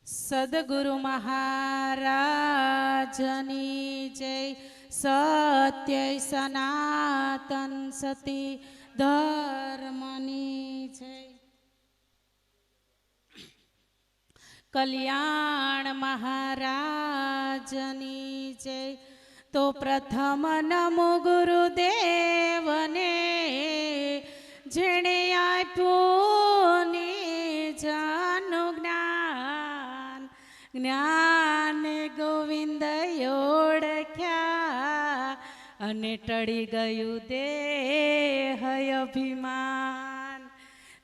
સદગુરુ મહારાજની જય. સત્ય સનાતન સતી ધર્મની જય. કલ્યાણ મહારાજની જય. તો પ્રથમ નમો ગુરુદેવને જેણે આપ્યું નિજાનું જ્ઞાન. જ્ઞાન ગોવિંદ ઓળખ્યા અને ટળી ગયું દેહ અભિમાન.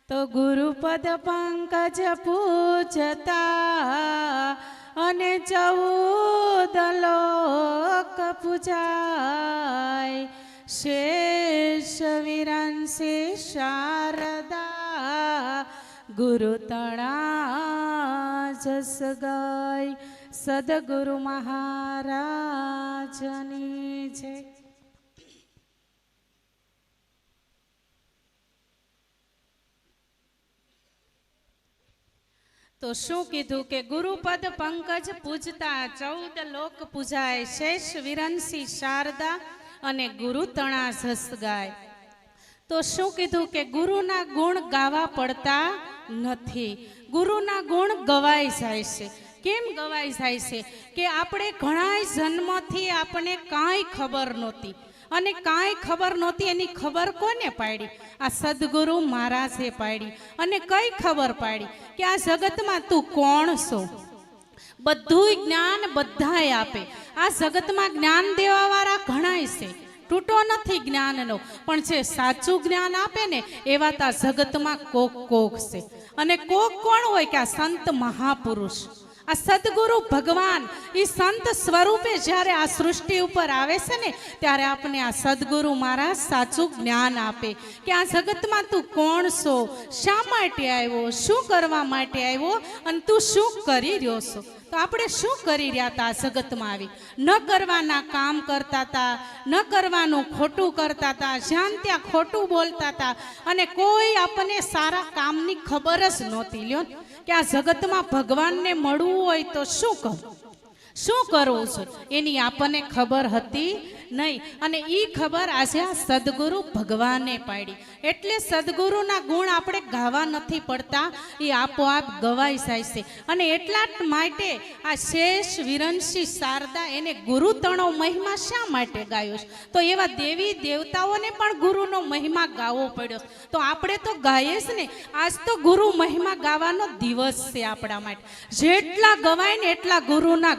તો ગુરુપદ પંકજ પૂજતા અને 14 લોક પૂજાય. શેષ વિરાંશી શારદા ગુરુ તણા જસ ગાય. સદગુરુ મહારાજની જય. તો શું કીધું કે ગુરુપદ પંકજ પૂજતા 14 લોક પૂજાય. શેષ વિરંશી શારદા અને ગુરુ તણા જસ ગાય. તો શું કીધું કે ગુરુના ગુણ ગાવા પડતા નથી, ગુરુના ગુણ ગવાઈ જાય છે. કેમ ગવાઈ જાય છે કે આપણે ઘણા જન્મથી આપણને કાંઈ ખબર નહોતી અને કાંઈ ખબર નહોતી. એની ખબર કોને પાડી? આ સદગુરુ મહારાજે પાડી. અને કઈ ખબર પાડી? કે આ જગતમાં તું કોણ છો. બધું જ્ઞાન બધાય આપે. આ જગતમાં જ્ઞાન દેવા વાળા ઘણાય છે, તૂટો નથી જ્ઞાનનો. પણ જે સાચું જ્ઞાન આપે ને એવા તા જગતમાં કોક છે. અને કોક કોણ હોય કે આ સંત મહાપુરુષ, આ સદગુરુ ભગવાન એ સંત સ્વરૂપે જ્યારે આ સૃષ્ટિ ઉપર આવે છે ને ત્યારે આપણે આ સદગુરુ મહારાજ સાચું જ્ઞાન આપે કે આ જગતમાં તું કોણ છો, શા માટે આવ્યો, શું કરવા માટે આવ્યો અને તું શું કરી રહ્યો છો. તો આપણે શું કરી રહ્યા હતા આ જગતમાં આવી? ન કરવાના કામ કરતા હતા, ન કરવાનું ખોટું કરતા હતા, જ્યાં ત્યાં ખોટું બોલતા હતા અને કોઈ આપણને સારા કામની ખબર જ નહોતી. લ્યો કે આ જગતમાં ભગવાનને મળવું હોય તો શું કરવું છે એની આપણને ખબર હતી નહીં. અને એ ખબર આજે આ સદગુરુ ભગવાને પાડી. એટલે સદગુરુના ગુણ આપણે ગાવા નથી પડતા, એ આપોઆપ ગવાઈ જાય છે. અને એટલા માટે આ શેષ વિરંશી શારદા એને ગુરુ તણો મહિમા શા માટે ગાયો છે? તો એવા દેવી દેવતાઓને પણ ગુરુનો મહિમા ગાવો પડ્યો. તો આપણે તો ગાઈએ જ ને. આજ તો ગુરુ મહિમા ગાવાનો દિવસ છે આપણા માટે. જેટલા ગવાય ને એટલા ગુરુના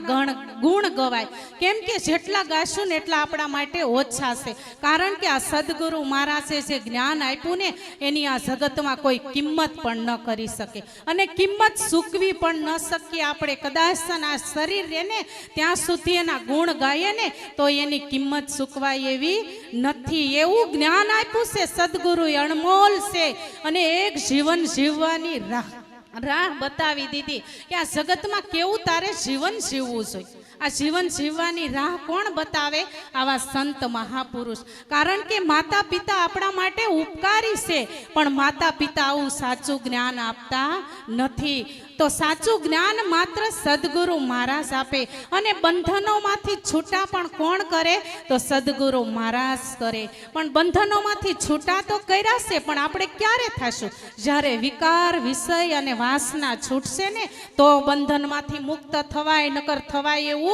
ગુણ ગવાય. કેમ કે જેટલા ગાશું ને એટલા આપણા માટે ઓછા છે. કારણ કે આ સદગુરુ મહારાજે જે જ્ઞાન આપ્યું ને એની આ જગતમાં કોઈ કિંમત પણ ન કરી શકે અને કિંમત ચૂકવી પણ ન શકીએ આપણે. કદાચ આ શરીર રહે ને ત્યાં સુધી એના ગુણ ગાઈએ ને તો એની કિંમત ચૂકવાય એવી નથી. એવું જ્ઞાન આપ્યું છે સદગુરુએ, અણમોલ છે. અને એક જીવન જીવવાની રાહ બતાવી દીધી કે આ જગતમાં કેવું તારે જીવન જીવવું જોઈએ. આ જીવન જીવવાની રાહ કોણ બતાવે? આવા સંત મહાપુરુષ. કારણ કે માતા પિતા આપણા માટે ઉપકારી છે, પણ માતા પિતા આવું સાચું જ્ઞાન આપતા નથી. તો સાચું જ્ઞાન માત્ર સદગુરુ મહારાજ આપે. અને બંધનોમાંથી છૂટા પણ કોણ કરે? તો સદગુરુ મહારાજ કરે. પણ બંધનોમાંથી છૂટા તો કર્યા છે, પણ આપણે ક્યારે થશું? જ્યારે વિકાર વિષય અને વાસના છૂટશે ને તો બંધનમાંથી મુક્ત થવાય, નકર થવાય એવું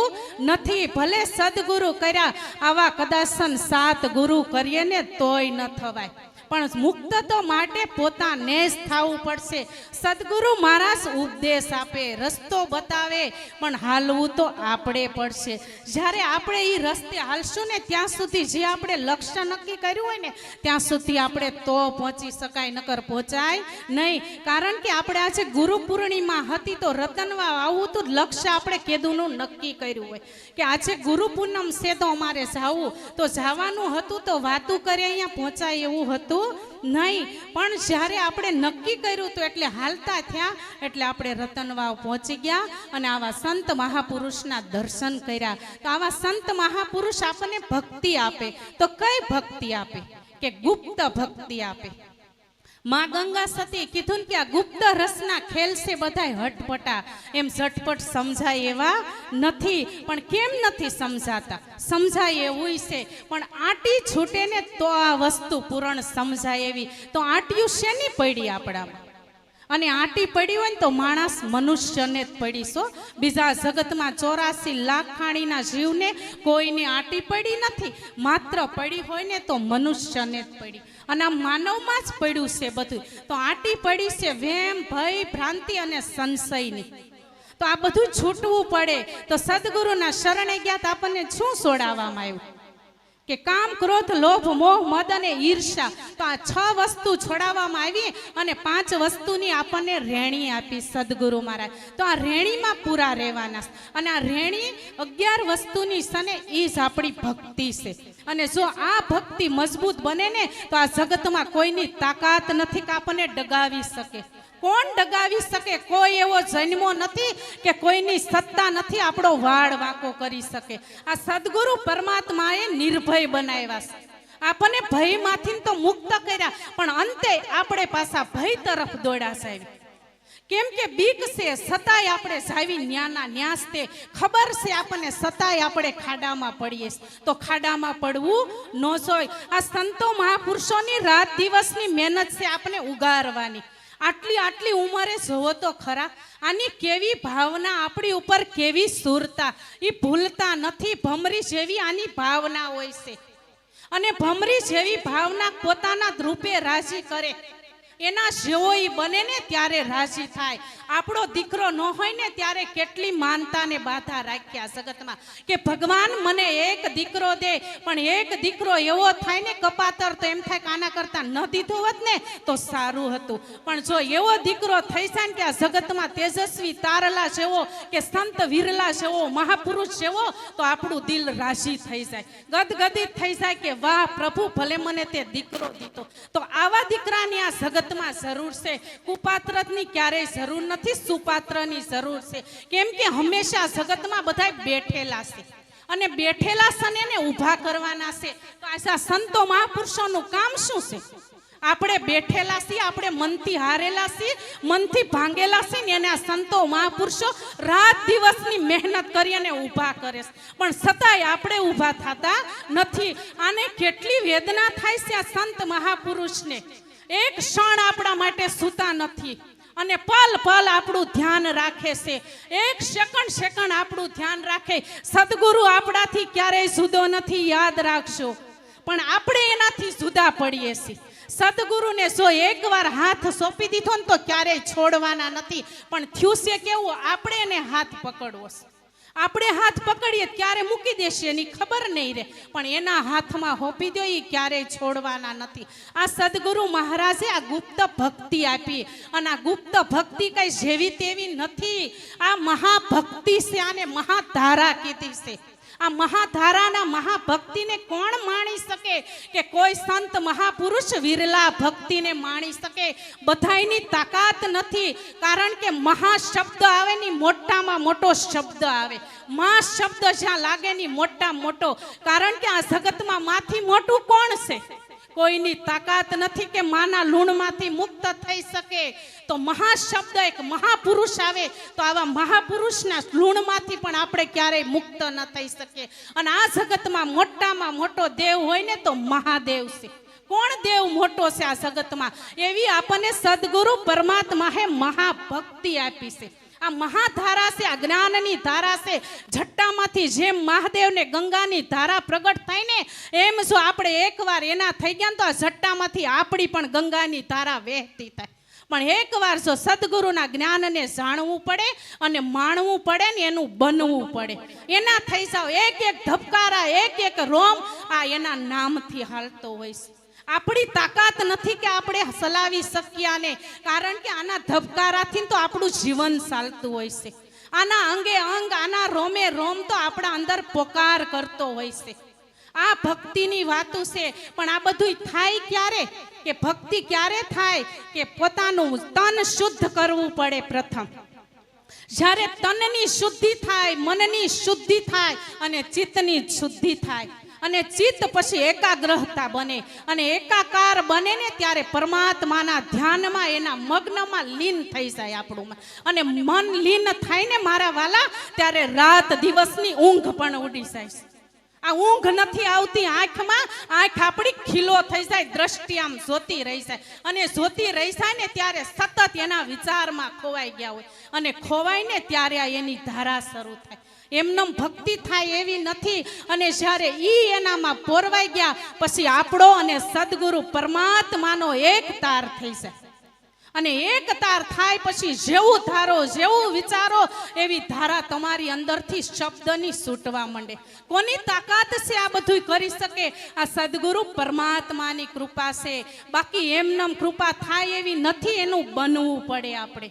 નથી. ભલે સદગુરુ કર્યા, આવા કદાચ 7 ગુરુ કરીએ ને તોય ન થવાય. પણ મુક્ત તો માટે પોતાને જ થવું પડશે. સદગુરુ મહારાજ ઉપદેશ આપે, રસ્તો બતાવે, પણ હાલવું તો આપણે પડશે. જ્યારે આપણે એ રસ્તે હાલશું ને ત્યાં સુધી જે આપણે લક્ષ્ય નક્કી કર્યું હોય ને ત્યાં સુધી આપણે તો પહોંચી શકાય, નકર પહોંચાય નહીં. કારણ કે આપણે આજે ગુરુ પૂર્ણિમા હતી તો રતનવા આવું તો લક્ષ્ય આપણે કેદુનું નક્કી કર્યું હોય કે આજે ગુરુ પૂનમ છે તો અમારે જવું. તો જવાનું હતું તો વાતું કરે અહીંયા પહોંચાય એવું હતું નહીં. પણ જ્યારે આપણે નક્કી કર્યું તો એટલે હાલતા થયા એટલે આપણે રતનવાવ પહોંચી ગયા અને આવા સંત મહાપુરુષના દર્શન કર્યા. તો આવા સંત મહાપુરુષ આપણને ભક્તિ આપે. તો કઈ ભક્તિ આપે? કે ગુપ્ત ભક્તિ આપે. માં ગંગા સતી કીધું ને કે આ ગુપ્ત રસના ખેલ છે બધાય હટપટા, એમ ઝટપટ સમજાય એવા નથી. પણ કેમ નથી સમજાતા? સમજાય એવું છે, પણ આટી છૂટે ને તો આ વસ્તુ પૂરણ સમજાય એવી. તો આટિયું શેની પડી આપણામાં? અને આટી પડી હોય ને તો માણસ મનુષ્યને જ પડીશો. બીજા જગતમાં 84 લાખ ખાણીના જીવને કોઈની આટી પડી નથી. માત્ર પડી હોય ને તો મનુષ્યને જ પડી. અને આ માનવમાં જ પડ્યું છે બધું. તો આટી પડી છે વેમ, ભય, ભ્રાંતિ અને સંશયની. તો આ બધું છૂટવું પડે. તો સદગુરુના શરણે ગયા તો આપણને શું છોડાવવામાં આવ્યું? કે કામ, ક્રોધ, લોભ, મોહ, મદ અને ઈર્ષા. તો આ 6 વસ્તુ છોડાવવામાં આવી અને 5 વસ્તુની આપણને રેણી આપી સદગુરુ મહારાજ. તો આ રેણીમાં પૂરા રહેવાના. અને આ રેણી 11 વસ્તુની છે ને એ જ આપણી ભક્તિ છે. અને જો આ ભક્તિ મજબૂત બને ને તો આ જગતમાં કોઈની તાકાત નથી કે આપણને ડગાવી શકે. કોણ ડગાવી શકે? કોઈ એવો જન્મો નથી કે કોઈની સત્તા નથી આપણો વાળ વાંકો કરી શકે. આ સદગુરુ પરમાત્માએ નિર્ભય બનાવ્યા છે. આપણને ભયમાંથી તો મુક્ત કર્યા, પણ અંતે આપણે પાછા ભય તરફ દોડ્યા સાહેબ. કેમ કે બીક છે છતાંય આપણે જાવી ન્યાના ન્યાસ તે ખબર છે આપણને, છતાંય આપણે ખાડામાં પડીએ. તો ખાડામાં પડવું ન જોઈએ. આ સંતો મહાપુરુષોની રાત દિવસની મહેનત છે આપણે ઉગારવાની. આટલી ઉંમરે જોવો તો ખરા, આની કેવી ભાવના આપણી ઉપર, કેવી સુરતા. એ ભૂલતા નથી. ભમરી જેવી આની ભાવના હોય છે. અને ભમરી જેવી ભાવના પોતાના રૂપે રાજી કરે. એના જેવો ઈ બને ને ત્યારે રાજી થાય. આપણો દીકરો ન હોય ને ત્યારે કેટલી માનતા ને બાધા રાખ્યા જગતમાં કે ભગવાન મને એક દીકરો દે. પણ એક દીકરો એવો થાય ને કપાતર, તો એમ થાય કે આના કરતા ન દીધો હોત ને તો સારું હતું. પણ જો એવો દીકરો થઈ જાય ને કે આ જગતમાં તેજસ્વી તારલા જેવો કે સંત વિરલા જેવો મહાપુરુષ જેવો, તો આપણું દિલ રાજી થઈ જાય, ગદગદિત થઈ જાય કે વાહ પ્રભુ, ભલે મને તે દીકરો દીધો. તો આવા દીકરાની આ જગતમાં જરૂર છે. કુપાત્રની ક્યારેય જરૂર નથી, સુપાત્રની જરૂર છે. કેમ કે હંમેશા જગતમાં બધા બેઠેલા છે અને બેઠેલા સને ને ઊભા કરવાના છે. તો આ સંતો મહાપુરુષોનું કામ શું છે? આપણે બેઠેલા છીએ, આપણે મનથી હારેલા છીએ, મનથી ભાંગેલા છીએ ને એને આ સંતો મહાપુરુષો રાત દિવસની મહેનત કરી અને ઊભા કરે છે. પણ છતાંય આપણે ઊભા થતા નથી. આને કેટલી વેદના થાય છે આ સંત મહાપુરુષને. એક ક્ષણ આપણા માટે સૂતા નથી અને પલ પલ આપણું ધ્યાન રાખે છે. એક સેકન્ડ આપણું ધ્યાન રાખે. સદગુરુ આપણાથી ક્યારેય જુદો નથી, યાદ રાખજો. પણ આપણે એનાથી જુદા પડીએ છીએ. સદગુરુને જો એકવાર હાથ સોંપી દીધો ને તો ક્યારેય છોડવાના નથી. પણ થયું છે કેવું? આપણે એને હાથ પકડવો છે. આપણે હાથ પકડીએ ક્યારે મૂકી દેશે એની ખબર નહીં રહે, પણ એના હાથમાં હોપી દો, એ ક્યારેય છોડવાના નથી. આ સદગુરુ મહારાજે આ ગુપ્ત ભક્તિ આપી. અને આ ગુપ્ત ભક્તિ કઈ જેવી તેવી નથી. આ મહાભક્તિ છે. આને મહાધારા કીધી છે. આ મહાધારાના મહાભક્તિને કોણ માણી શકે? કે કોઈ સંત મહાપુરુષ વિરલા ભક્તિને માણી શકે. બધાયની તાકાત નથી. કારણ કે મહા શબ્દ આવે ને મોટામાં મોટો શબ્દ આવે. મા શબ્દ જ્યાં લાગે ને મોટા મોટો. કારણ કે આ જગતમાં માંથી મોટું કોણ છે? કોઈની તાકાત નથી કે માના લૂણમાંથી મુક્ત થઈ શકે. તો મહાશબ્દ એક મહાપુરુષ આવે તો આવા મહાપુરુષના લૂણમાંથી પણ આપણે ક્યારેય મુક્ત ન થઈ શકીએ. અને આ જગતમાં મોટામાં મોટો દેવ હોય ને તો મહાદેવ છે. કોણ દેવ મોટો છે આ જગતમાં? એવી આપણને સદગુરુ પરમાત્માએ મહાભક્તિ આપી છે. આ મહાધારા છે, આ જ્ઞાનની ધારા છે. જટ્ટામાંથી જેમ મહાદેવને ગંગાની ધારા પ્રગટ થાય ને, એમ જો આપણે એકવાર એના થઈ ગયા તો આ જટ્ટામાંથી આપણી પણ ગંગાની ધારા વહેતી થાય. પણ એકવાર જો સદગુરુના જ્ઞાનને જાણવું પડે અને માણવું પડે ને એનું બનવું પડે. એના થઈ જાવ એક એક ધબકારા, એક એક રોમ આ એના નામથી હાલતો હોય છે. આપણી તાકાત નથી કે આપણે ચલાવી શકીએ આને. કારણ કે આના ધબકારાથી તો આપણું જીવન ચાલતું હોય છે. આના અંગે અંગ, આના રોમે રોમ તો આપણા અંદર પોકાર કરતો હોય છે. આ ભક્તિની વાતો છે. પણ આ બધું થાય ક્યારે? કે ભક્તિ ક્યારે થાય? કે પોતાનું તન શુદ્ધ કરવું પડે પ્રથમ. જ્યારે તનની શુદ્ધિ થાય, મનની શુદ્ધિ થાય અને ચિત્તની શુદ્ધિ થાય. અને ચિત્ત પછી એકાગ્રતા બને અને એકાકાર બને ને ત્યારે પરમાત્માના ધ્યાનમાં એના મગ્નમાં લીન થઈ જાય આપણું અને મન લીન થાય ને મારા વાલા ત્યારે રાત દિવસની ઊંઘ પણ ઉડી જાય છે. આ ઊંઘ નથી આવતી આંખમાં, આંખ આપણી ખીલો થઈ જાય, દ્રષ્ટિ આમ જોતી રહી જાય અને જોતી રહી જાય ને ત્યારે સતત એના વિચારમાં ખોવાઈ ગયા હોય અને ખોવાય ને ત્યારે એની ધારા શરૂ થાય. એમનો ભક્તિ થાય એવી નથી અને જ્યારે ઈ એનામાં પોરવાઈ ગયા પછી આપણો અને સદગુરુ પરમાત્માનો એક તાર થઈ જાય અને એક તાર થાય પછી જેવું ધારો જેવું વિચારો એવી ધારા તમારી અંદરથી શબ્દની છૂટવા માંડે. કોની તાકાત છે આ બધું કરી શકે? આ સદગુરુ પરમાત્માની કૃપા છે. બાકી એમનેમ કૃપા થાય એવી નથી, એનું બનવું પડે આપણે.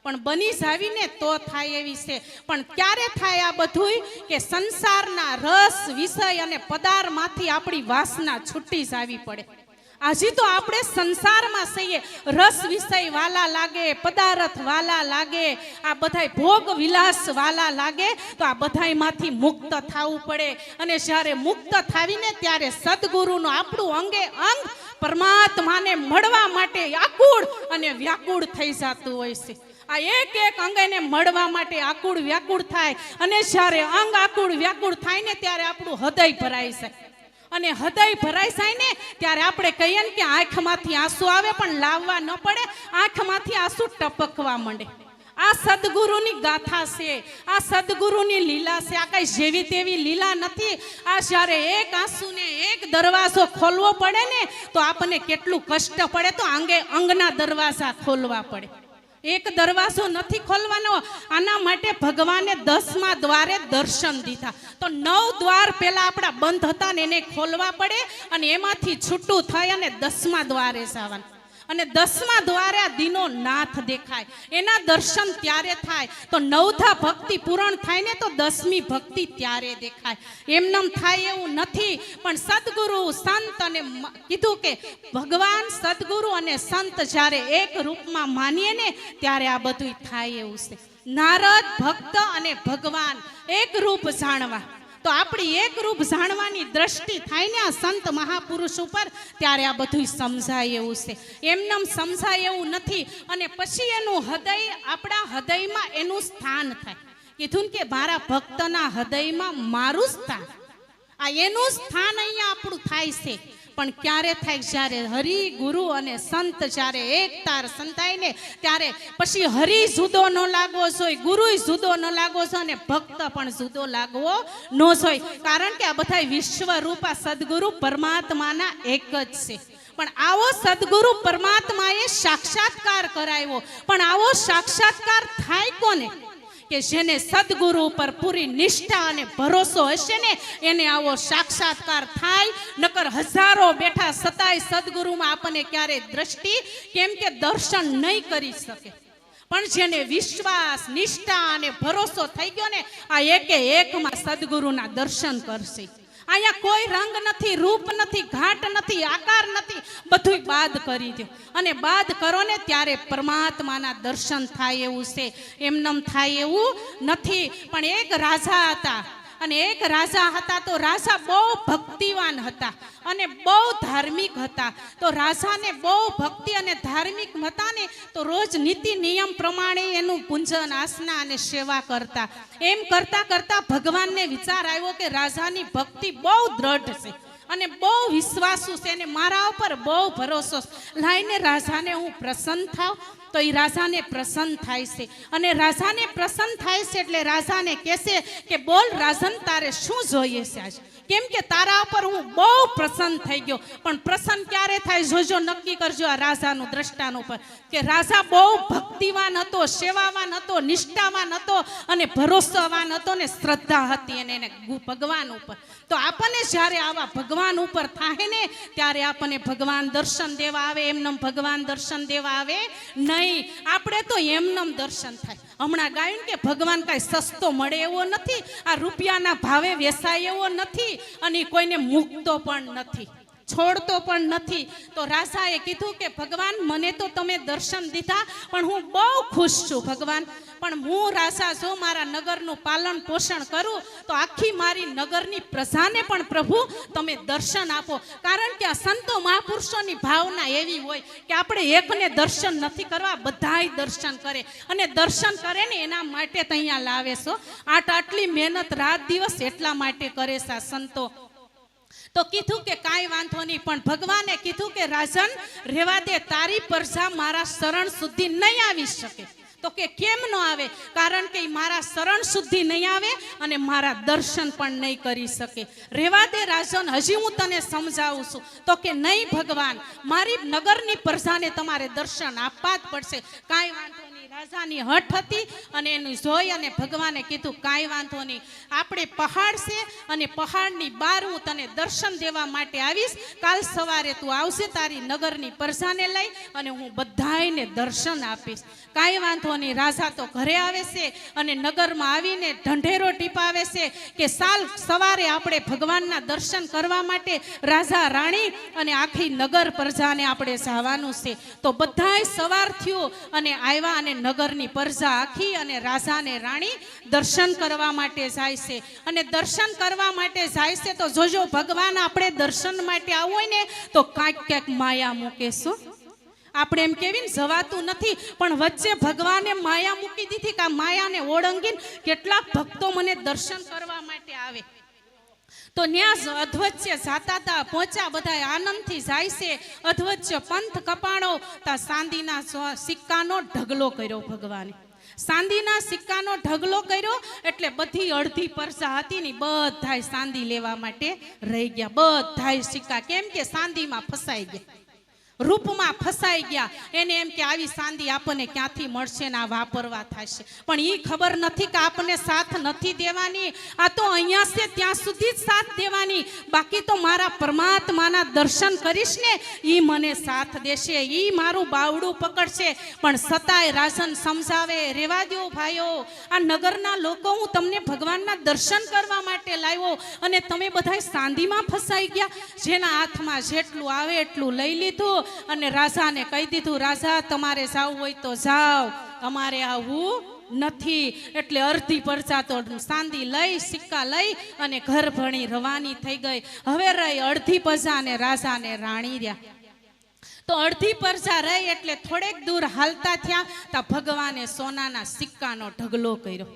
પણ બની જાવીને તો થાય એવી છે. પણ ક્યારે થાય આ બધું? કે સંસારના રસ વિષય અને પદાર્થમાંથી આપણી વાસના છૂટી જાવી પડે. હજી તો આપણે સંસારમાં છીએ, રસ વિષય વાલા લાગે, પદાર્થ વાલા લાગે, આ બધાય ભોગ વિલાસ વાલા લાગે, તો આ બધાયમાંથી મુક્ત થવું પડે અને જ્યારે મુક્ત થાવીને ત્યારે સદગુરુનું આપણું અંગે અંગ પરમાત્માને મળવા માટે આકુળ અને વ્યાકુળ થઈ જતું હોય છે. આ એક એક અંગને મળવા માટે આકુળ વ્યાકુળ થાય અને જ્યારે અંગ આકુળ વ્યાકુળ થાય ને ત્યારે આપણું હૃદય ભરાઈ જાય અને હૃદય ભરાઈ જાય ને ત્યારે આપણે કહીએ ને કે આંખમાંથી આંસુ આવે પણ લાવવા ન પડે, આંખમાંથી આંસુ ટપકવા માંડે. આ સદગુરુની ગાથા છે, આ સદગુરુની લીલા છે. આ કઈ જેવી તેવી લીલા નથી. આ જ્યારે એક આંસુને એક દરવાજો ખોલવો પડે ને તો આપણને કેટલું કષ્ટ પડે, તો અંગના દરવાજા ખોલવા પડે. એક દરવાજો નથી ખોલવાનો. આના માટે ભગવાને 10મા દ્વારે દર્શન દીધા. તો 9 દ્વાર પેલા આપણા બંધ હતા ને એને ખોલવા પડે અને એમાંથી છૂટું થઈ અને 10મા દ્વારે જવાનું. અને 10મા દ્વારે આ દીનો નાથ દેખાય, એના દર્શન ત્યારે થાય. તો 9થા ભક્તિ પૂરણ થાય ને તો 10મી ભક્તિ ત્યારે દેખાય. એમનેમ થાય એવું નથી. પણ સદગુરુ સંત અને કીધું કે ભગવાન સદગુરુ અને સંત જ્યારે એક રૂપમાં માનીએ ને ત્યારે આ બધું થાય એવું છે. નારદ ભક્ત અને ભગવાન એક રૂપ જાણવા, તો આપણી એક રૂપ જાણવાની દ્રષ્ટિ થાય ને આ સંત મહાપુરુષ ઉપર ત્યારે આ બધું સમજાય એવું છે. એમનેમ સમજાય એવું નથી. અને પછી એનું હૃદય, આપણા હૃદયમાં એનું સ્થાન થાય. કીધું કે મારા ભક્તના હૃદયમાં મારું સ્થાન, આ એનું સ્થાન અહીંયા આપણું થાય છે. પણ ક્યારે થાય? જ્યારે હરિ ગુરુ અને સંત જ્યારે એક તાર સંતાય ને ત્યારે પછી હરિ જુદો ન લાગવો જોઈએ, ગુરુ જુદો ન લાગવો જોઈએ અને ભક્ત પણ જુદો લાગવો ન જોઈએ. કારણ કે આ બધા વિશ્વરૂપા સદગુરુ પરમાત્માના એક જ છે. પણ આવો સદગુરુ પરમાત્માએ સાક્ષાત્કાર કરાવ્યો. પણ આવો સાક્ષાત્કાર થાય કોને? કે જેને સદગુરુ ઉપર પૂરી નિષ્ઠા અને ભરોસો હશે ને એને આવો સાક્ષાત્કાર થાય. નકર હજારો બેઠા છતાંય સદગુરુમાં આપણને ક્યારે દ્રષ્ટિ, કેમ કે દર્શન નહીં કરી શકે. પણ જેને વિશ્વાસ, નિષ્ઠા અને ભરોસો થઈ ગયો ને આ એકે એકમાં સદગુરુના દર્શન કરશે. અહીંયા કોઈ રંગ નથી, રૂપ નથી, ઘાટ નથી, આકાર નથી, બધું બાદ કરી દો અને બાદ કરો ને ત્યારે પરમાત્માના દર્શન થાય એવું છે. એમનેમ થાય એવું નથી. પણ એક રાજા હતા અને એક રાજા હતા તો રાજા બહુ ભક્તિવાન હતા અને બહુ ધાર્મિક હતા. તો રાજાને બહુ ભક્તિ અને ધાર્મિક હતા ને તો રોજ નીતિ નિયમ પ્રમાણે એનું પૂજન, આસના અને સેવા કરતા. એમ કરતા કરતા ભગવાનને વિચાર આવ્યો કે રાજાની ભક્તિ બહુ દ્રઢ છે અને બહુ વિશ્વાસુ છે અને મારા ઉપર બહુ ભરોસો, લાઈને રાજાને હું પ્રસન્ન થાવ. તો એ રાજાને પ્રસન્ન થાય છે અને રાજાને પ્રસન્ન થાય છે એટલે રાજાને કહેશે કે બોલ રાજન, તારે શું જોઈએ છે આજ? કેમ કે તારા ઉપર હું બહુ પ્રસન્ન થઈ ગયો. પણ પ્રસન્ન ક્યારે થાય જોજો, નક્કી કરજો આ રાજાનું દ્રષ્ટાન ઉપર. કે રાજા બહુ ભક્તિવાન હતો, સેવાવાન હતો, નિષ્ઠાવાન હતો અને ભરોસાવાન હતો ને શ્રદ્ધા હતી એને ભગવાન ઉપર. તો આપણને જ્યારે આવા ભગવાન ઉપર થાય ને ત્યારે આપણને ભગવાન દર્શન દેવા આવે. એમનેમ ભગવાન દર્શન દેવા આવે નહીં. આપણે તો એમનેમ દર્શન થાય. હમણાં ગાયું કે ભગવાન કાંઈ સસ્તો મળે એવો નથી, આ રૂપિયાના ભાવે વેચાય એવો નથી અને કોઈને મૂકતો પણ નથી. છોડતો પણ નથી. તો રાજાએ કીધું કે ભગવાન મને તો તમે દર્શન દીધા પણ હું બહુ ખુશ છું ભગવાન, પણ હું રાજા જો મારા નગરનું પાલન પોષણ કરું તો આખી મારી નગરની પ્રજાને પણ પ્રભુ તમે દર્શન આપો. કારણ કે આ સંતો મહાપુરુષોની ભાવના એવી હોય કે આપણે એકને દર્શન નથી કરવા, બધાય દર્શન કરે, અને દર્શન કરે ને એના માટે તો અહીંયા લાવે છો. આટલી મહેનત રાત દિવસ એટલા માટે કરે છે આ સંતો. તો કીધું કે કાંઈ વાંધો નહીં, પણ ભગવાને કીધું કે રાજન રહેવા દે, તારી પ્રજા મારા શરણ સુધી નહીં આવી શકે. તો કે કેમ ન આવે? કારણ કે મારા શરણ સુધી નહીં આવે અને મારા દર્શન પણ નહીં કરી શકે. રહેવા દે રાજન, હજી હું તને સમજાવું છું. તો કે નહીં ભગવાન, મારી નગરની પ્રજાને તમારે દર્શન આપવા જ પડશે. કાંઈ વાંધો નહીં. રાજાની હઠ હતી અને એનું જોઈ અને ભગવાને કીધું કાંઈ વાંધો નહીં, આપણે પહાડ છે અને પહાડની બહાર હું તને દર્શન દેવા માટે આવીશ. કાલ સવારે તું આવશે તારી નગરની પ્રજાને લઈ અને હું બધાયને દર્શન આપીશ. કાંઈ વાંધો નહીં. રાજા તો ઘરે આવે છે અને નગરમાં આવીને ઢંઢેરો ટીપાવે છે કે સાલ સવારે આપણે ભગવાનના દર્શન કરવા માટે રાજા રાણી અને આખી નગર પ્રજાને આપણે જવાનું છે. તો બધાય સવાર થયું અને આવ્યા અને નગરની પ્રજા આખી અને રાજાને રાણી દર્શન કરવા માટે જાય છે. અને દર્શન કરવા માટે જાય છે તો જોજો ભગવાન આપણે દર્શન માટે આવવું હોય ને તો ક્યાંક માયા મૂકેશું. આપણે એમ કેવી ને જવાતું નથી, પણ વચ્ચે ભગવાને માયા મૂકી દીધી કે આ માયાને ઓળંગીને કેટલાક ભક્તો મને દર્શન કરવા માટે આવે. તો ન્યા અધવચ્ચે જાતા તા પહોંચ્યા, બધા આનંદથી જાય છે. અધવચ્ચે પંથ કપાણો તા ચાંદીના સિક્કાનો ઢગલો કર્યો ભગવાને. ચાંદીના સિક્કાનો ઢગલો કર્યો એટલે બધી અડધી પ્રજા હતી ને બધાય ચાંદી લેવા માટે રહી ગયા. બધાય સિક્કા, કેમ કે ચાંદીમાં ફસાઈ ગયા, રૂપમાં ફસાઈ ગયા. એને એમ કે આવી ચાંદી આપણને ક્યાંથી મળશે ને આ વાપરવા થશે. પણ એ ખબર નથી કે આપણને સાથ નથી દેવાની, આ તો અહીંયા છે ત્યાં સુધી જ સાથ દેવાની. બાકી તો મારા પરમાત્માના દર્શન કરીશ ને એ મને સાથ દેશે, એ મારું બાવડું પકડશે. પણ સતાય રાજન સમજાવે, રેવા દો ભાઈઓ, આ નગરના લોકો હું તમને ભગવાનના દર્શન કરવા માટે લાવ્યો અને તમે બધા ચાંદીમાં ફસાઈ ગયા. જેના હાથમાં જેટલું આવે એટલું લઈ લીધું અને રાજાને કહી દીધું, રાજા તમારે જાવું હોય તો જાઓ, અમારે આવવું નથી. એટલે અડધી પ્રજા તો ચાંદી લઈ સિક્કા લઈ અને ઘર ભણી રવાની થઈ ગઈ. હવે રહી અડધી પ્રજા અને રાજાને રાણી રહ્યા. તો અડધી પ્રજા રહી એટલે થોડેક દૂર હાલતા થયા તો ભગવાને સોનાના સિક્કાનો ઢગલો કર્યો.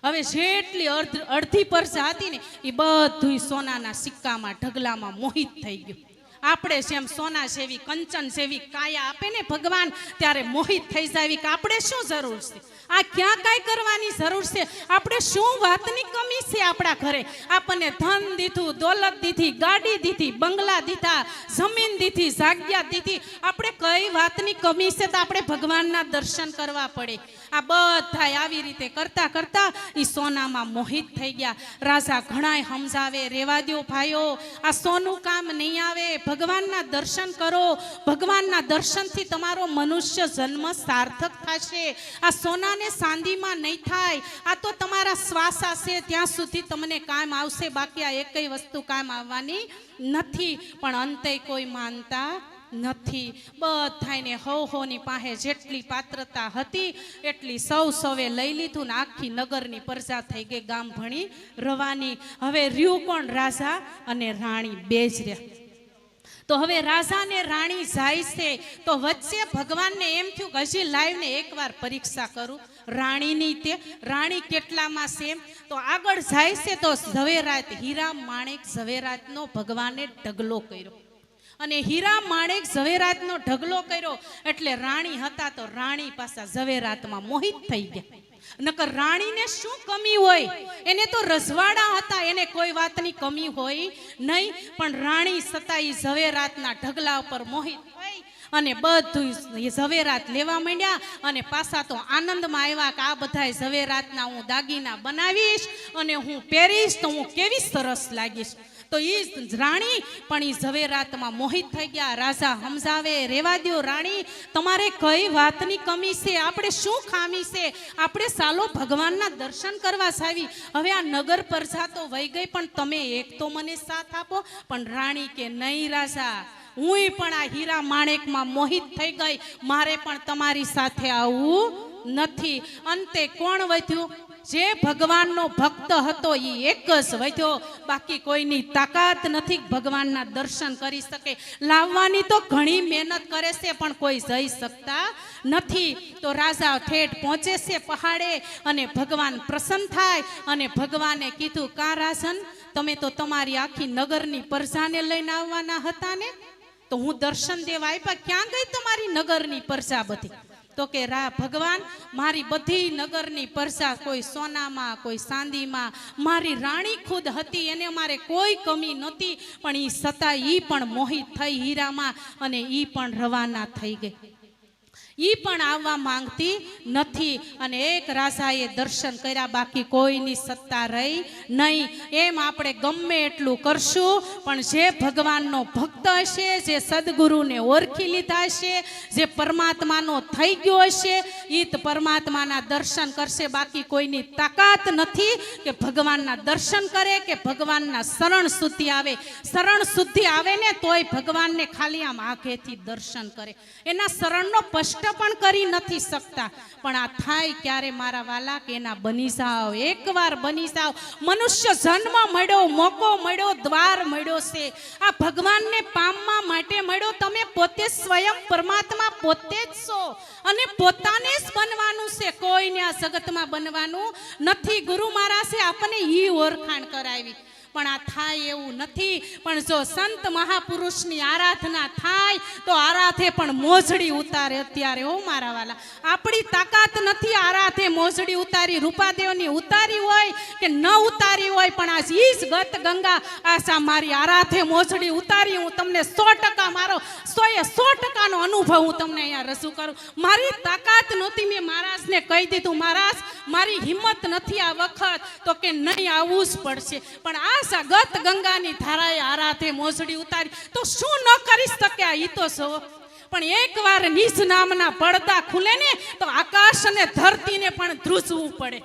હવે જેટલી અડધી પ્રજા હતી ને એ બધું સોનાના સિક્કામાં ઢગલામાં મોહિત થઈ ગયું. આપણે જેમ સોના જેવી કંચન જેવી કાયા આપે ને ભગવાન, ત્યારે મોહિત થઈ જાય કે આપણે શું જરૂર છે, આ ક્યાં કાંઈ કરવાની જરૂર છે, આપણે શું વાતની કમી છે આપણા ઘરે. આપણને ધન દીધું, દોલત દીધી, ગાડી દીધી, બંગલા દીધા, જમીન દીધી, જાગ્યા દીધી, આપણે કઈ વાતની કમી છે તો આપણે ભગવાનના દર્શન કરવા પડે. આ બધા આવી રીતે કરતા કરતા એ સોનામાં મોહિત થઈ ગયા. રાજા ઘણાય સમજાવે, રેવા દો ભાઈઓ, આ સોનું કામ નહીં આવે, ભગવાનના દર્શન કરો, ભગવાનના દર્શનથી તમારો મનુષ્ય જન્મ સાર્થક થશે. આ સોનાને ચાંદીમાં નહીં થાય, આ તો તમારા શ્વાસા છે ત્યાં સુધી તમને કામ આવશે, બાકી આ એકય વસ્તુ કામ આવવાની નથી. પણ અંતે કોઈ માનતા નથી. બધાને હોની પાસે જેટલી પાત્રતા હતી એટલી સૌએ લઈ લીધું ને આખી નગરની પ્રજા થઈ ગઈ ગામ ભણી રવાની. હવે રહ્યું કોણ? રાજા અને રાણી બે જ રહ્યા. તો હવે રાજા ને રાણી જાય છે તો વચ્ચે ભગવાનને એમ થયું કે હજી લાવીને એકવાર પરીક્ષા કરું રાણીની. તે રાણી કેટલામાં છે તો આગળ જાય છે તો ઝવેરાત, હીરા માણેક ઝવેરાતનો ભગવાને ઢગલો કર્યો. અને હીરા માણેક ઝવેરાતનો ઢગલો કર્યો એટલે રાણી હતા તો રાણી પાછા ઝવેરાતમાં મોહિત થઈ ગયા. નકર રાણીને શું કમી હોય, એને તો રજવાડા હતા, એને કોઈ વાતની કમી હોય નહીં. પણ રાણી સતાઈ ઝવેરાતના ઢગલા ઉપર મોહિત થઈ અને બધું ઝવેરાત લેવા માંડ્યા. અને પાછા તો આનંદમાં આવ્યા કે આ બધા ઝવેરાતના હું દાગીના બનાવીશ અને હું પહેરીશ તો હું કેવી સરસ લાગીશ. તો એ રાણી પણ એ ઝવેરાતમાં મોહિત થઈ ગયા. રાજા સમજાવે, રેવા દ્યો રાણી, તમારે કઈ વાતની કમી છે, આપણે શું ખામી છે, આપણે સાલો ભગવાનના દર્શન કરવા સાવી. હવે આ નગર પ્રજા તો વહી ગઈ, પણ તમે એક તો મને સાથ આપો. પણ રાણી કે નહીં રાજા, હું પણ આ હીરા માણેકમાં મોહિત થઈ ગઈ, મારે પણ તમારી સાથે આવવું નથી. અંતે કોણ વધ્યું? જે ભગવાનનો ભક્ત હતો એ એક જ વધ્યો. બાકી કોઈની તાકાત નથી ભગવાનના દર્શન કરી શકે. લાવવાની તો ઘણી મહેનત કરે છે, પણ કોઈ જઈ શકતા નથી. તો રાજા ઠેઠ પહોંચે છે પહાડે, અને ભગવાન પ્રસન્ન થાય, અને ભગવાને કીધું, કા રાજન, તમે તો તમારી આખી નગરની પ્રજાને લઈને આવવાના હતા ને, તો હું દર્શન દેવા આપ્યા, ક્યાં ગઈ તમારી નગરની પ્રજા બધી? તો કે ભગવાન, મારી બધી નગરની પ્રજા કોઈ સોનામાં, કોઈ ચાંદીમાં, મારી રાણી ખુદ હતી, એને મારે કોઈ કમી નહોતી, પણ એ છતાં ઈ પણ મોહિત થઈ હીરામાં, અને ઈ પણ રવાના થઈ ગઈ. ઈ પણ આવવા માંગતી નથી. અને એક રાજાએ દર્શન કર્યા, બાકી કોઈની સત્તા રહી નહીં. એમ આપણે ગમે એટલું કરશું, પણ જે ભગવાનનો ભક્ત હશે, જે સદગુરુને ઓળખી લીધા હશે, જે પરમાત્માનો થઈ ગયો હશે, ઈ જ પરમાત્માના દર્શન કરશે. બાકી કોઈની તાકાત નથી કે ભગવાનના દર્શન કરે, કે ભગવાનના શરણ શુદ્ધિ આવે. શરણ શુદ્ધિ આવે ને તોય ભગવાનને ખાલી આમ આંખેથી દર્શન કરે, એના શરણનો સ્પષ્ટ પણ કરી નથી શકતા. પણ આ થાય ક્યારે મારા વાલા, કે એના બની જાઓ, એકવાર બની જાઓ. મનુષ્ય જન્મ મળ્યો, મોકો મળ્યો, દ્વાર મળ્યો છે, આ ભગવાનને પામવા માટે મળ્યો. તમે પોતે સ્વયં પરમાત્મા પોતે જ છો, અને પોતાને જ બનવાનું છે, કોઈને આ જગતમાં બનવાનું નથી. ગુરુ મહારાજે આપણને ઈ ઓળખાણ કરાવી, પણ આ થાય એવું નથી. પણ જો સંત મહાપુરુષની આરાધના થાય તો આરાધે પણ મોજડી ઉતારે. અત્યારે હો મારા વાલા, આપણી તાકાત નથી આરાધે મોજડી ઉતારી. રૂપાદેવની ઉતારી હોય કે ન ઉતારી હોય, પણ આ ઈ જ ગત ગંગા આશા મારી આરાધે મોજડી ઉતારી. હું તમને 100% મારો 100% અનુભવ હું તમને અહીંયા રજૂ કરું. મારી તાકાત નહોતી, મેં મહારાજને કહી દીધું, મહારાજ મારી હિંમત નથી આ વખત, તો કે નહીં આવવું જ પડશે. પણ આ ગત ગંગાની ધારાએ આરાધે મોજડી ઉતારી, તો શું ન કરી શક્યા ઈ તો સૌ. પણ એકવાર નિજ નામના પડદા ખુલે ને, તો આકાશ અને ધરતીને પણ ધ્રુજવું પડે,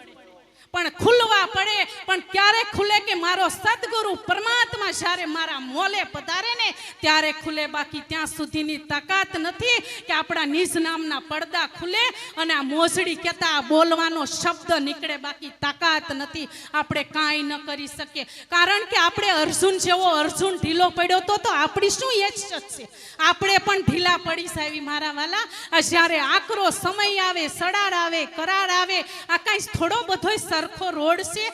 પણ ખુલવા પડે. પણ ક્યારે ખુલે? કે મારો સદગુરુ પરમાત્મા જ્યારે મારા મોલે પધારે ને ત્યારે ખુલે. બાકી ત્યાં સુધીની તાકાત નથી કે આપણા નિજ નામના પડદા ખુલે અને આ મોજડી કહેતા આ બોલવાનો શબ્દ નીકળે. બાકી તાકાત નથી, આપણે કાંઈ ન કરી શકીએ. કારણ કે આપણે અર્જુન જેવો અર્જુન ઢીલો પડ્યો તો આપણી શું યજ્ઞ છે? આપણે પણ ઢીલા પડી સાવી મારા વાલા. આ જ્યારે આકરો સમય આવે, સડાર આવે, કરાર આવે, આ કાંઈ થોડો બધો સરખો રોડ છે?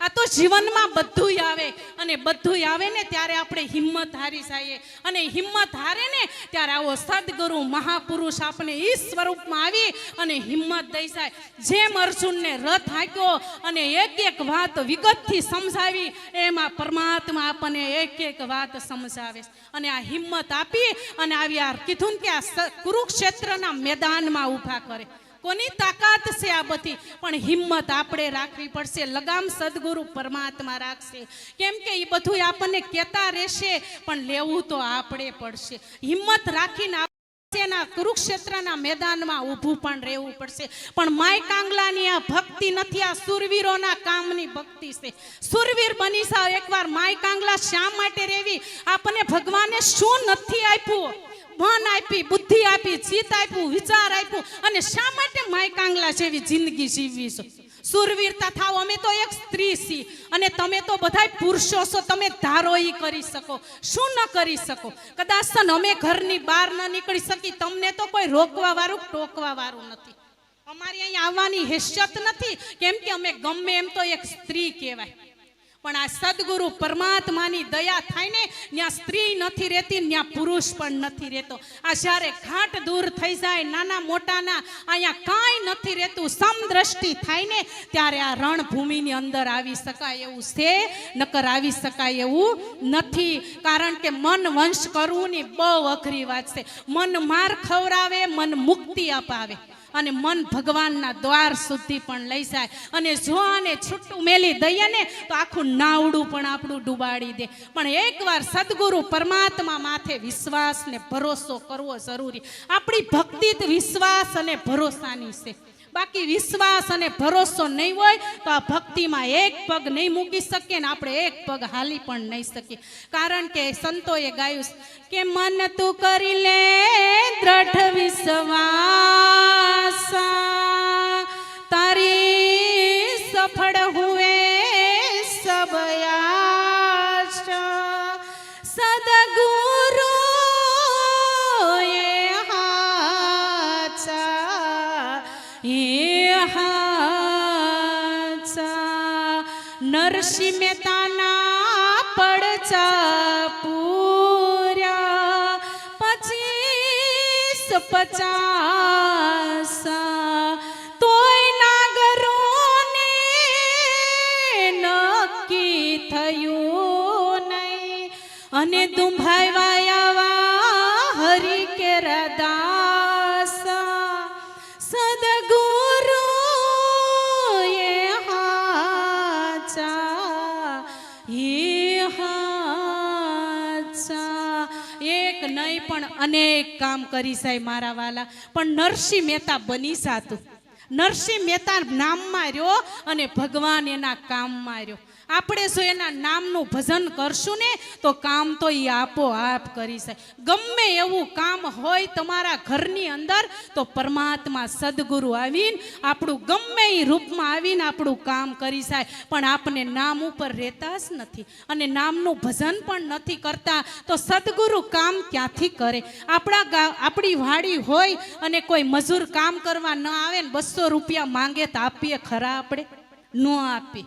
આ તો જીવનમાં બધુંય આવે, અને બધુંય આવે ને ત્યારે આપણે હિંમત હારી જઈએ. અને હિંમત હારે ને ત્યારે આવો સદગુરુ મહાપુરુષ આપણે એ સ્વરૂપમાં આવી અને હિંમત દઈ જાય. જેમ અર્જુનને રથ હાંક્યો અને એક વાત વિગતથી સમજાવી, એમાં પરમાત્મા આપણને એક વાત સમજાવે. અને આ હિંમત આપી અને આવી કીધું કે આ કુરુક્ષેત્રના મેદાનમાં ઊભા કરે. કોની તાકાત છે આ બધી? પણ હિંમત આપણે રાખવી પડશે. લગામ સદગુરુ પરમાત્મા રાખશે. કેમ કે એ બધું આપણને કહેતા રહેશે, પણ લેવું તો આપણે પડશે. હિંમત રાખીને કુરુક્ષેત્રના મેદાનમાં ઊભું પણ રહેવું પડશે. પણ માય કાંગલાની આ ભક્તિ નથી, આ સુરવીરોના કામની ભક્તિ છે. સુરવીર બની જાવ એકવાર. માય કાંગલા શા માટે રહેવી? આપણને ભગવાને શું નથી આપ્યું? મન આપી, બુદ્ધિ આપી, જીત આપ્યું, વિચાર આપ્યું, અને શા માટે માય કાંગલા જેવી જિંદગી જીવવી છો? સુરવીરતા થાવ. અમે તો એક સ્ત્રી છીએ અને તમે તો બધાય પુરુષો છો. તમે ધારો ઈ કરી શકો, શું ન કરી શકો? કદાચ અમે ઘરની બહાર ન નીકળી શકી, તમને તો કોઈ રોકવા વાળું, ટોકવા વાળું નથી. અમારી અહીં આવવાની હેસિયત નથી, કેમ કે અમે ગમે એમ તો એક સ્ત્રી કહેવાય. પણ આ સદગુરુ પરમાત્માની દયા થાય ને, ત્યાં સ્ત્રી નથી રહેતી, ત્યાં પુરુષ પણ નથી રહેતો. આ જ્યારે ઘાટ દૂર થઈ જાય, નાના મોટાના અહીંયા કાંઈ નથી રહેતું, સમદ્રષ્ટિ થાય ને ત્યારે આ રણભૂમિની અંદર આવી શકાય એવું છે, નકર આવી શકાય એવું નથી. કારણ કે મન વંશ કરવું ની બહુ અઘરી વાત છે. મન માર ખવડાવે, મન મુક્તિ અપાવે. અને મન ભગવાનના દ્વાર સુધી પણ લઈ જાય. અને જો આને છૂટું મેલી દઈએ ને તો આખું નાવડું પણ આપણું ડૂબાડી દે. પણ એકવાર સદગુરુ પરમાત્મા માથે વિશ્વાસ ને ભરોસો કરવો જરૂરી. આપણી ભક્તિ જ વિશ્વાસ અને ભરોસાની છે. બાકી વિશ્વાસ અને ભરોસો નહીં હોય તો આ ભક્તિમાં એક પગ નહીં મૂકી શકીએ ને આપણે એક પગ હાલી પણ નહીં શકીએ. કારણ કે સંતોએ ગાયું કે મન તું કરી લે દ્રઢ વિશ્વાસ, તારી સફળ હુએ સબ આશા. સદગુરુ નરસિંહ મહેતાના પડચા પૂર્યા 25-50 તોય નાગરોને નક્કી થયું નહીં. અને દુંભાઈ વાયા હરિ કે દાસ સદગુરુ એક નહીં પણ અનેક કામ કરી સાહેબ મારા વાલા. પણ નરસિંહ મહેતા બની જાતું. નરસિંહ મહેતા નામમાં રહ્યો અને ભગવાન એના કામમાં રહ્યો. આપણે જો એના નામનું ભજન કરશું ને તો કામ તો એ આપોઆપ કરી શકે. ગમે એવું કામ હોય તમારા ઘરની અંદર તો પરમાત્મા સદગુરુ આવીને આપણું ગમે એ રૂપમાં આવીને આપણું કામ કરી શકે. પણ આપણે નામ ઉપર રહેતા જ નથી અને નામનું ભજન પણ નથી કરતા તો સદગુરુ કામ ક્યાંથી કરે? આપણી વાડી હોય અને કોઈ મજૂર કામ કરવા ન આવે ને 200 રૂપિયા માંગે તો આપીએ ખરા? આપણે ન આપીએ.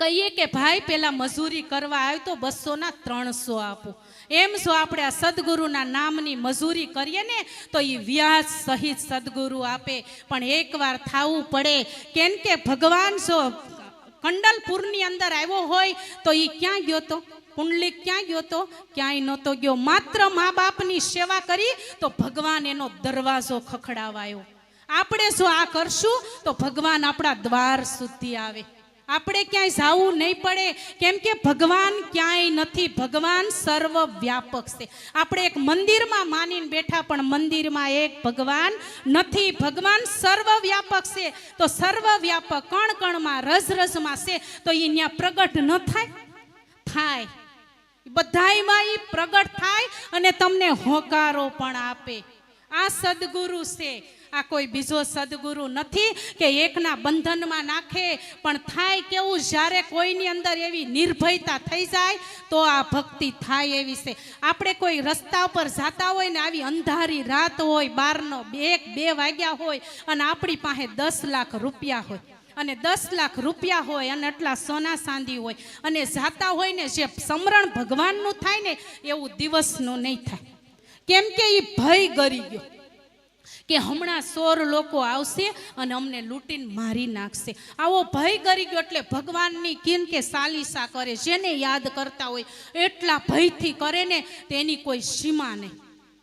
કહીએ કે ભાઈ પેલા મજૂરી કરવા આવ્યો તો 200 ના 300 આપો. એમ જો આપણે આ સદગુરુના નામની મજૂરી કરીએ ને તો એ વ્યાજ સહિત સદગુરુ આપે. પણ એકવાર થાવું પડે. કેમ કે ભગવાન જો કંડલપુરની અંદર આવ્યો હોય તો એ ક્યાં ગયો તો? પુંડલિક ક્યાં ગયો તો? ક્યાંય નહોતો ગયો. માત્ર મા બાપની સેવા કરી તો ભગવાન એનો દરવાજો ખખડાવાયો. આપણે જો આ કરશું તો ભગવાન આપણા દ્વાર સુધી આવે. આપણે ક્યાંય જાવું નહીં પડે. કેમ કે ભગવાન ક્યાંય નથી. ભગવાન સર્વ વ્યાપક છે. આપણે એક મંદિરમાં માનીને બેઠા પણ મંદિરમાં એક ભગવાન નથી. ભગવાન સર્વ વ્યાપક છે. તો સર્વ વ્યાપક કણ કણમાં રસ રસમાં છે તો એ ત્યાં પ્રગટ ન થાય? થાય. બધાયમાં એ પ્રગટ થાય અને તમને હોકારો પણ આપે. આ સદગુરુ છે. આ કોઈ બીજો સદગુરુ નથી કે એકના બંધનમાં નાખે. પણ થાય કેવું? જ્યારે કોઈની અંદર એવી નિર્ભયતા થઈ જાય તો આ ભક્તિ થાય એવી છે. આપણે કોઈ રસ્તા ઉપર જતા હોય ને આવી અંધારી રાત હોય, 1-2 વાગ્યા હોય અને આપણી પાસે 10 લાખ રૂપિયા હોય અને 10 લાખ રૂપિયા હોય અને આટલા સોના ચાંદી હોય અને જાતા હોય ને જે સમરણ ભગવાનનું થાય ને એવું દિવસનું નહીં થાય. કેમ કે એ ભય ગરી ગયો કે હમણાં 100 લોકો આવશે અને અમને લૂંટીને મારી નાખશે. આવો ભય કરી ગયો એટલે ભગવાનની કિન કે સાલિસા કરે. જેને યાદ કરતા હોય એટલા ભયથી કરે ને તેની કોઈ સીમા નહીં.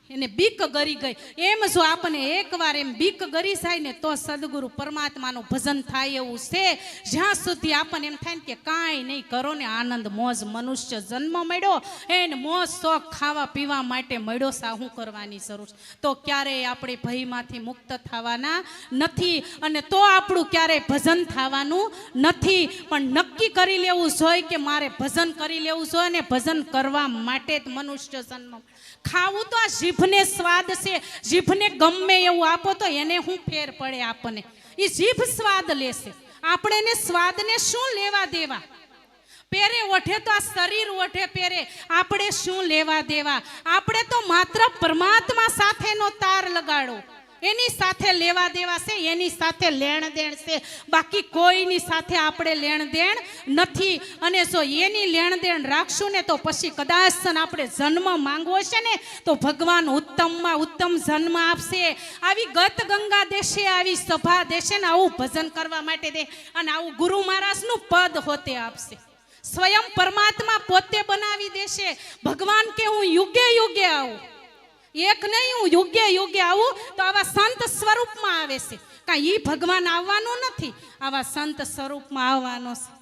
એને બીક ગરી ગઈ. એમ જો આપણને એકવાર એમ બીક ગરી જાય ને તો સદગુરુ પરમાત્માનું ભજન થાય એવું છે. જ્યાં સુધી આપણને એમ થાય ને કે કાંઈ નહીં કરો ને આનંદ મોજ મનુષ્ય જન્મ મળ્યો એને મોજ શોખ ખાવા પીવા માટે મળ્યો. સાહું કરવાની જરૂર તો ક્યારેય આપણે ભયમાંથી મુક્ત થવાના નથી અને તો આપણું ક્યારેય ભજન થવાનું નથી. પણ નક્કી કરી લેવું જોઈએ કે મારે ભજન કરી લેવું જોઈએ ને ભજન કરવા માટે જ મનુષ્ય જન્મ. ખાવું તો આ જીભને સ્વાદ છે. જીભને ગમે એવું આપો તો એને શું ફેર પડે? આપણને એ જીભ સ્વાદ લેશે. આપણે એને સ્વાદને શું લેવા દેવા? પહેરે ઓઠે તો આ શરીર ઓઠે પહેરે. આપણે શું લેવા દેવા? આપણે તો માત્ર પરમાત્મા સાથેનો તાર લગાડો. એની સાથે લેવા દેવા છે. એની સાથે લેણ દેણ છે. બાકી કોઈની સાથે આપણે લેણ દેણ નથી. અને જો એની લેણ દેણ રાખશું ને તો પછી કદાચ આપણે જન્મ માંગવો છે ને તો ભગવાન ઉત્તમમાં ઉત્તમ જન્મ આપશે. આવી ગત ગંગા દેશે, આવી સભા દેશે ને આવું ભજન કરવા માટે દે અને આવું ગુરુ મહારાજનું પદ હોતે આપશે. સ્વયં પરમાત્મા પોતે બનાવી દેશે. ભગવાન કે હું યુગે યુગે આવું. એક નહીં, હું યોગ્ય યોગ્ય આવું તો આવા સંત સ્વરૂપમાં આવે છે. કાંઈ ઈ ભગવાન આવવાનો નથી, આવા સંત સ્વરૂપમાં આવવાનો છે.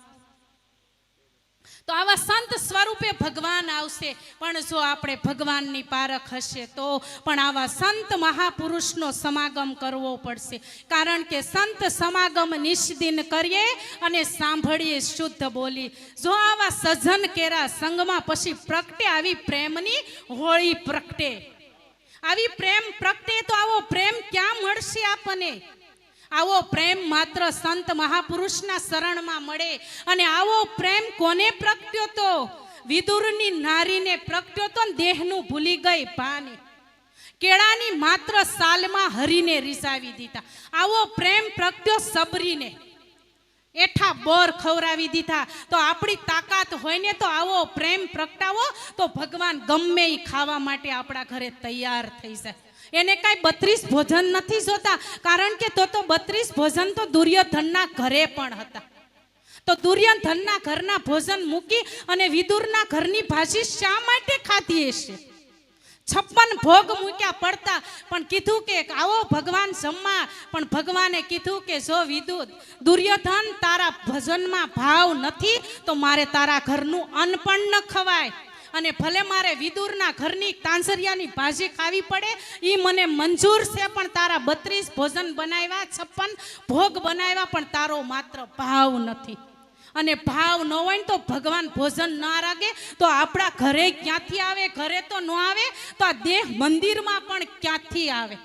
તો આવા સંત સ્વરૂપે ભગવાન આવશે. પણ જો આપણે ભગવાનની પારખ હશે તો પણ આવા સંત મહાપુરુષનો સમાગમ કરવો પડશે. કારણ કે સંત સમાગમ નિષ્દિન કરીએ અને સાંભળીએ શુદ્ધ બોલી. જો આવા સજન કેરા સંગમાં પછી પ્રગટે આવી પ્રેમની હોળી પ્રગટે. આવી પ્રેમ પ્રગટે તો આવો પ્રેમ ક્યાં મળશે આપણને? આવો પ્રેમ માત્ર સંત મહાપુરુષના શરણમાં મળે. અને આવો પ્રેમ કોને પ્રગટ્યો તો? વિદુરની નારીને પ્રગટ્યો તો. દેહનું ભૂલી ગઈ ભાને, કેળાની માત્ર સાલમાં હરીને રીઝાવી દીધા. આવો પ્રેમ પ્રગટ્યો સબરીને, એઠા બોર ખવરાવી દીધા. તો આપણી તાકાત હોય ને તો આવો પ્રેમ પ્રગટાવો તો ભગવાન ગમે એ ખાવા માટે આપણા ઘરે તૈયાર થઈ જાય. એને કાંઈ 32 ભોજન નથી જોતા. કારણ કે તો 32 ભોજન તો દુર્યોધનના ઘરે પણ હતા. તો દુર્યોધનના ઘરના ભોજન મૂકી અને વિદુરના ઘરની ભાજી શા માટે ખાધી હશે? 56 ભોગ મૂક્યા પડતા, પણ કીધું કે આવો ભગવાન જમવા. પણ ભગવાને કીધું કે જો દુર્યોધન તારા ભજનમાં ભાવ નથી તો મારે તારા ઘરનું અન્ન પણ ન ખવાય. અને ભલે મારે વિદુરના ઘરની તાંસરિયાની ભાજી ખાવી પડે એ મને મંજૂર છે, પણ તારા 32 ભોજન બનાવ્યા, 56 ભોગ બનાવ્યા, પણ તારો માત્ર ભાવ નથી. અને ભાવ ન હોય ને તો ભગવાન ભોજન ના રાગે તો આપણા ઘરે ક્યાંથી આવે? ઘરે તો ન આવે તો આ દેહ મંદિરમાં પણ ક્યાંથી આવે?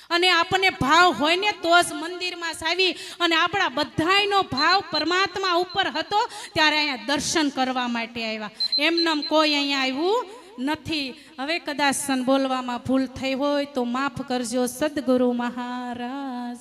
અને આપણને ભાવ હોય ને તો જ મંદિરમાં આવી. અને આપણા બધાયનો ભાવ પરમાત્મા ઉપર હતો ત્યારે અહીંયા દર્શન કરવા માટે આવ્યા. એમનેમ કોઈ અહીંયા આવ્યું નથી. હવે કદાચ બોલવામાં ભૂલ થઈ હોય તો માફ કરજો સદગુરુ મહારાજ.